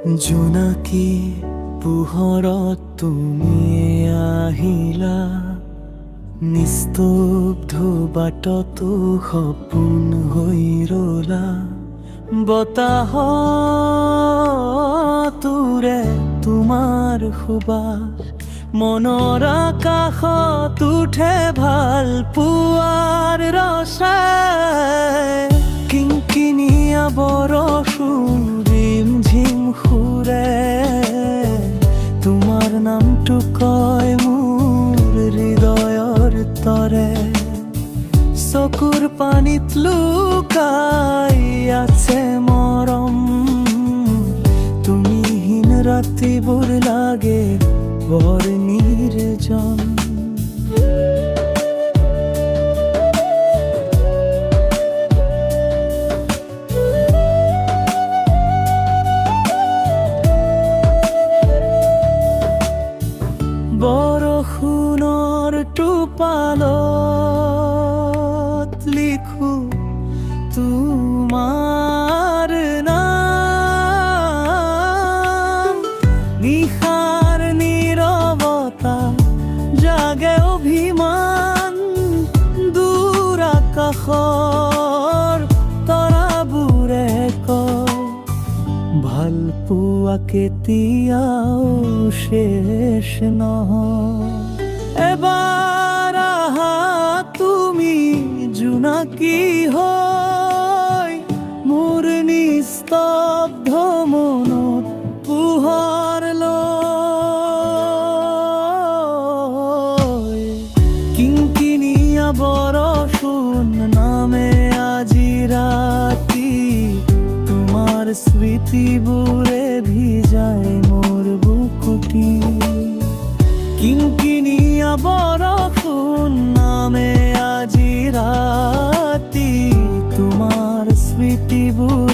জোনাকী পোহৰত তুমি আহিলা, নিস্তব্ধ বাটতো সপোন হৈ ৰলা। বতাহতোৰে তোমাৰ সুবাস মনৰ আকাশত উঠে ভাল পোৱাৰ ৰচাই। কিংকিণীয়া বৰষুণ ৰিমঝিম সুৰে তোমাৰ নামটো কয় মোৰ হৃদয়ৰ তৰে। চকুৰ পানীত লুকাই আছে মৰম, তুমিহীন ৰাতিবোৰ লাগে বৰ নিৰ্জন। বৰষুণৰ টোপালত লিখো তোমাৰ নাম। নিশাৰ নীৰৱতা জাগে অভিমান, দূৰ আকাশৰ তৰাবোৰে কয় ভাল পোৱা কেতিয়াও শেষ নহয়। এবাৰ আহা তুমি জোনাকী হৈ, মোৰ নিস্তব্ধ মনত পোহৰ লৈ। কিংকিণীয়া বৰষুণ নামে আজি ৰাতি, তোমাৰ স্মৃতিবোৰে ভিজাই মোৰ বুকুটি। কিংকিণীয়া বৰষুণ নামে আজি ৰাতি, তোমাৰ স্মৃতিবোৰ